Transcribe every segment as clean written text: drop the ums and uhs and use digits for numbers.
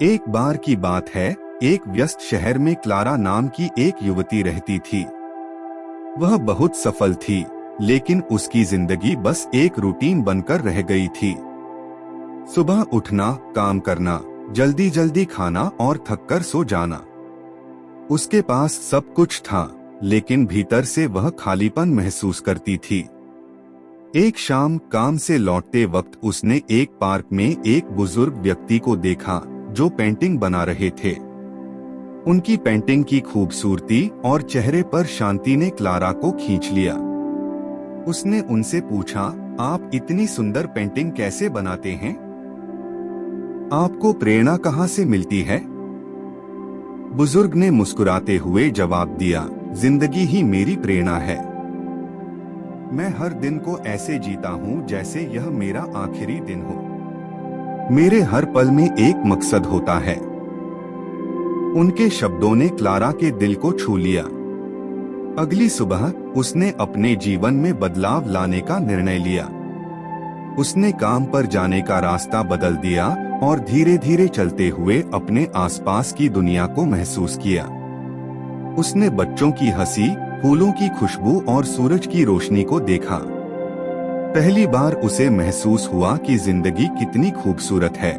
एक बार की बात है, एक व्यस्त शहर में क्लारा नाम की एक युवती रहती थी। वह बहुत सफल थी, लेकिन उसकी जिंदगी बस एक रूटीन बनकर रह गई थी। सुबह उठना, काम करना, जल्दी जल्दी खाना और थककर सो जाना। उसके पास सब कुछ था, लेकिन भीतर से वह खालीपन महसूस करती थी। एक शाम काम से लौटते वक्त उसने एक पार्क में एक बुजुर्ग व्यक्ति को देखा जो पेंटिंग बना रहे थे। उनकी पेंटिंग की खूबसूरती और चेहरे पर शांति ने क्लारा को खींच लिया। उसने उनसे पूछा, आप इतनी सुंदर पेंटिंग कैसे बनाते हैं? आपको प्रेरणा कहाँ से मिलती है? बुजुर्ग ने मुस्कुराते हुए जवाब दिया, जिंदगी ही मेरी प्रेरणा है। मैं हर दिन को ऐसे जीता हूँ जैसे यह मेरा आखिरी दिन हो। मेरे हर पल में एक मकसद होता है। उनके शब्दों ने क्लारा के दिल को छू लिया। अगली सुबह उसने अपने जीवन में बदलाव लाने का निर्णय लिया। उसने काम पर जाने का रास्ता बदल दिया और धीरे धीरे चलते हुए अपने आसपास की दुनिया को महसूस किया। उसने बच्चों की हंसी, फूलों की खुशबू और सूरज की रोशनी को देखा। पहली बार उसे महसूस हुआ कि जिंदगी कितनी खूबसूरत है।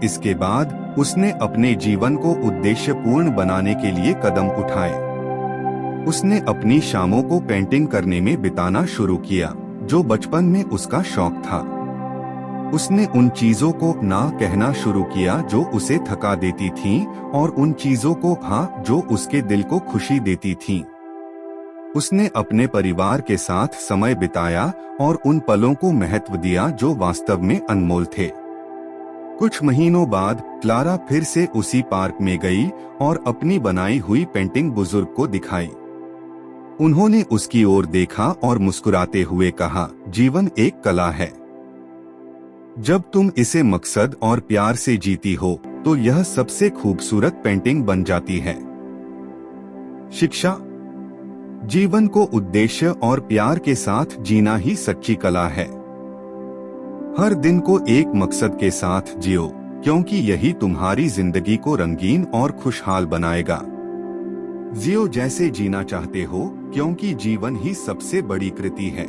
इसके बाद उसने अपने जीवन को उद्देश्यपूर्ण बनाने के लिए कदम उठाए। उसने अपनी शामों को पेंटिंग करने में बिताना शुरू किया, जो बचपन में उसका शौक था। उसने उन चीजों को ना कहना शुरू किया जो उसे थका देती थीं, और उन चीजों को हाँ जो उसके दिल को खुशी देती थीं। उसने अपने परिवार के साथ समय बिताया और उन पलों को महत्व दिया जो वास्तव में अनमोल थे। कुछ महीनों बाद क्लारा फिर से उसी पार्क में गई और अपनी बनाई हुई पेंटिंग बुजुर्ग को दिखाई। उन्होंने उसकी ओर देखा और मुस्कुराते हुए कहा, जीवन एक कला है। जब तुम इसे मकसद और प्यार से जीती हो तो यह सबसे खूबसूरत पेंटिंग बन जाती है। शिक्षा, जीवन को उद्देश्य और प्यार के साथ जीना ही सच्ची कला है। हर दिन को एक मकसद के साथ जियो, क्योंकि यही तुम्हारी जिंदगी को रंगीन और खुशहाल बनाएगा। जियो जैसे जीना चाहते हो, क्योंकि जीवन ही सबसे बड़ी कृति है।